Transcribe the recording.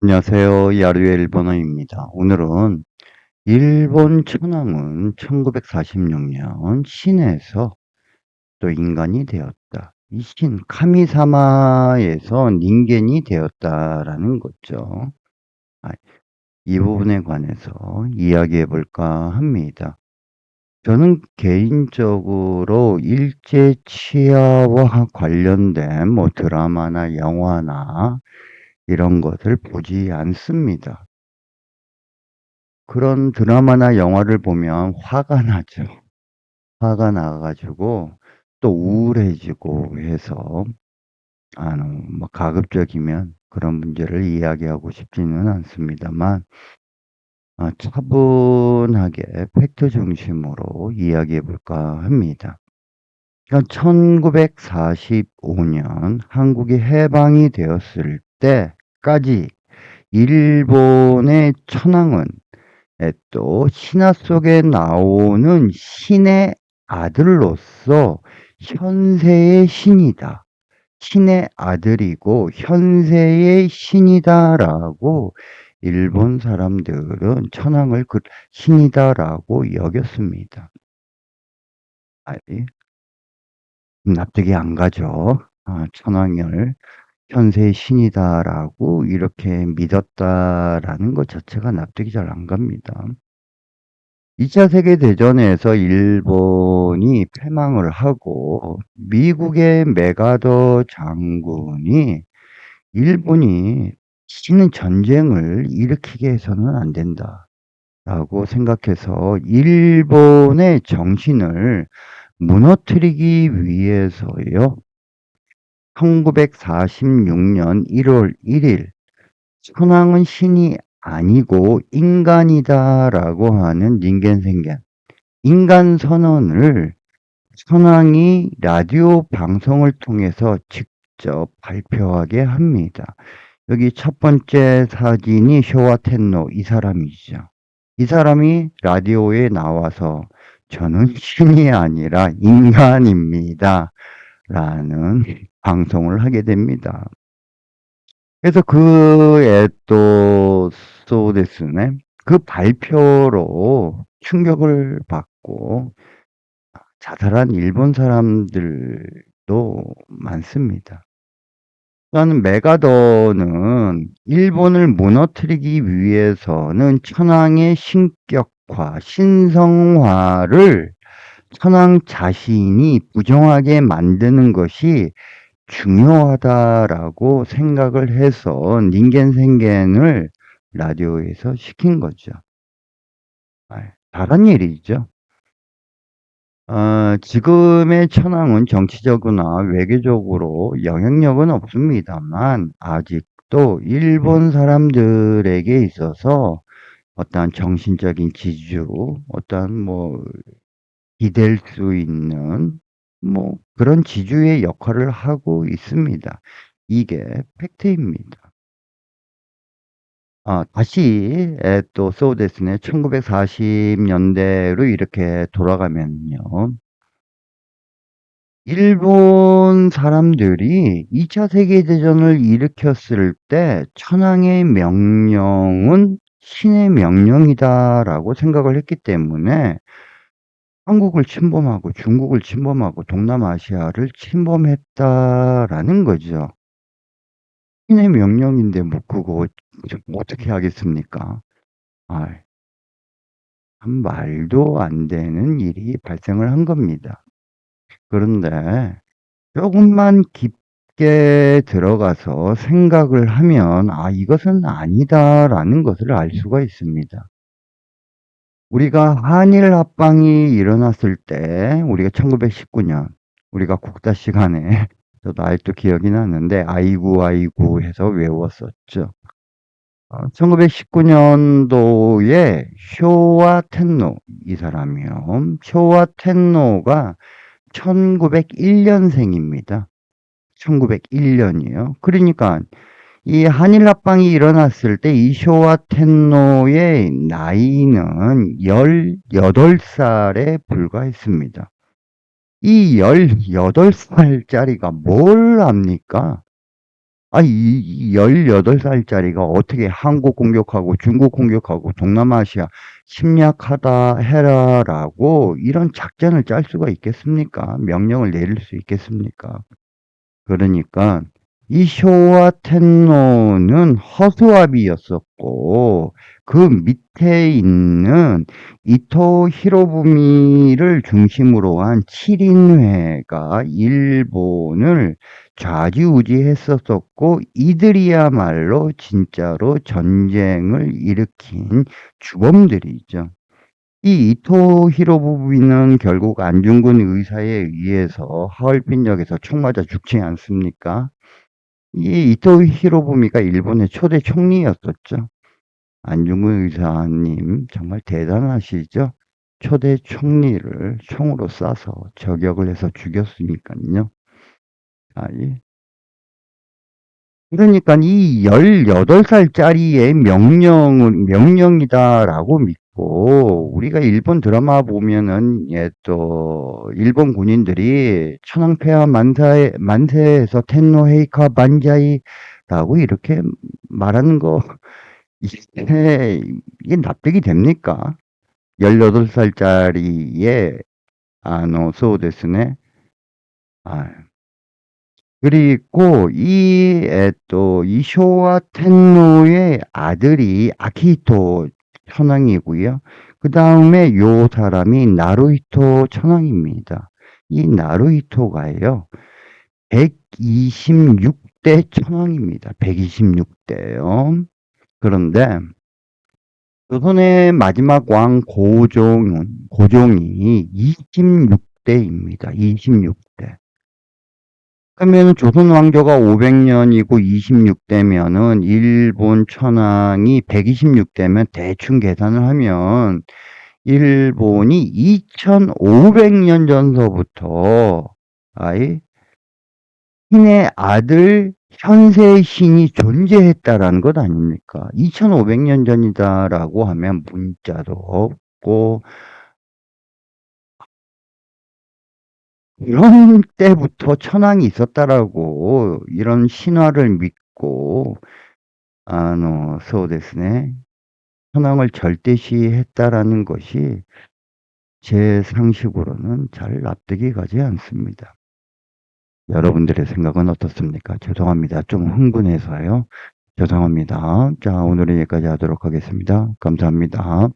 안녕하세요. 야루의 일본어입니다. 오늘은 일본 천황은 1946년 신에서 또 인간이 되었다. 이 신, 카미사마에서 닌겐이 되었다라는 거죠. 아, 이 부분에 관해서 이야기해 볼까 합니다. 저는 개인적으로 일제 치하와 관련된 드라마나 영화나 이런 것을 보지 않습니다. 그런 드라마나 영화를 보면 화가 나죠. 화가 나 가지고 또 우울해지고 해서 가급적이면 그런 문제를 이야기하고 싶지는 않습니다만 차분하게 팩트 중심으로 이야기해 볼까 합니다. 그러니까 1945년 한국이 해방이 되었을 때까지 일본의 천황은 또 신화 속에 나오는 신의 아들로서 현세의 신이다. 신의 아들이고 현세의 신이다라고 일본 사람들은 천황을 신이다라고 여겼습니다. 납득이 안 가죠. 천황을 현세의 신이다라고 이렇게 믿었다라는 것 자체가 납득이 잘 안 갑니다. 2차 세계대전에서 일본이 패망을 하고 미국의 메가더 장군이 일본이 다시는 전쟁을 일으키게 해서는 안 된다라고 생각해서 일본의 정신을 무너뜨리기 위해서요. 1946년 1월 1일 천황은 신이 아니고 인간이다라고 하는 닌겐생겐 인간 선언을 천황이 라디오 방송을 통해서 직접 발표하게 합니다. 여기 첫 번째 사진이 쇼와 텐노 이 사람이죠. 이 사람이 라디오에 나와서 저는 신이 아니라 인간입니다. 라는 방송을 하게 됩니다. 그래서 소데스네. 그 발표로 충격을 받고 자살한 일본 사람들도 많습니다. 나는 메가더는 일본을 무너뜨리기 위해서는 천황의 신격화, 신성화를 천황 자신이 부정하게 만드는 것이 중요하다라고 생각을 해서 닌겐생겐을 라디오에서 시킨 거죠. 잘한 일이죠. 지금의 천황은 정치적이나 외교적으로 영향력은 없습니다만 아직도 일본 사람들에게 있어서 어떠한 정신적인 지주, 어떠한 기댈 수 있는 그런 지주의 역할을 하고 있습니다. 이게 팩트입니다. 다시 또 소데스네 1940년대로 이렇게 돌아가면요. 일본 사람들이 2차 세계대전을 일으켰을 때 천황의 명령은 신의 명령이다라고 생각을 했기 때문에 한국을 침범하고 중국을 침범하고 동남아시아를 침범했다라는 거죠. 신의 명령인데 그거 어떻게 하겠습니까? 참 말도 안 되는 일이 발생을 한 겁니다. 그런데 조금만 깊게 들어가서 생각을 하면 이것은 아니다라는 것을 알 수가 있습니다. 우리가 한일 합방이 일어났을 때 우리가 1919년 우리가 국사 시간에 저도 아직도 기억이 나는데 아이고 아이고 해서 외웠었죠. 1919년도에 쇼와 텐노 이 사람이요. 쇼와 텐노가 1901년생입니다. 1901년이요. 그러니까 이 한일 합방이 일어났을 때 이 쇼와 텐노의 나이는 18살에 불과했습니다. 이 18살짜리가 뭘 압니까? 이 18살짜리가 어떻게 한국 공격하고 중국 공격하고 동남아시아 침략하다 해라라고 이런 작전을 짤 수가 있겠습니까? 명령을 내릴 수 있겠습니까? 그러니까 이 쇼와 텐노는 허수아비였었고 그 밑에 있는 이토 히로부미를 중심으로 한 7인회가 일본을 좌지우지했었었고 이들이야말로 진짜로 전쟁을 일으킨 주범들이죠. 이 이토 히로부미는 결국 안중근 의사에 의해서 하얼빈역에서 총 맞아 죽지 않습니까? 이 이토 히로부미가 일본의 초대 총리였었죠. 안중근 의사님 정말 대단하시죠? 초대 총리를 총으로 쏴서 저격을 해서 죽였으니까요. 그러니까 이 18살짜리의 명령이다라고 믿고, 우리가 일본 드라마 보면은, 또, 일본 군인들이 천황폐하 만세에서 텐노 헤이카 반자이라고 이렇게 말하는 거, 이게 납득이 됩니까? 18살짜리의, 소데스네. 그리고 이 쇼와 텐노의 아들이 아키히토 천황이고요. 그 다음에 요 사람이 나루히토 천황입니다. 이 나루히토가요, 126대 천황입니다. 126대요. 그런데 조선의 마지막 왕 고종이 26대입니다. 26대. 그러면 조선 왕조가 500년이고 26대면은 일본 천황이 126대면 대충 계산을 하면 일본이 2500년 전서부터 신의 아들 현세의 신이 존재했다라는 것 아닙니까? 2500년 전이다라고 하면 문자도 없고 이런 때부터 천황이 있었다라고 이런 신화를 믿고そうですね. 천황을 절대시했다라는 것이 제 상식으로는 잘 납득이 가지 않습니다. 여러분들의 생각은 어떻습니까? 죄송합니다. 좀 흥분해서요. 죄송합니다. 자, 오늘은 여기까지 하도록 하겠습니다. 감사합니다.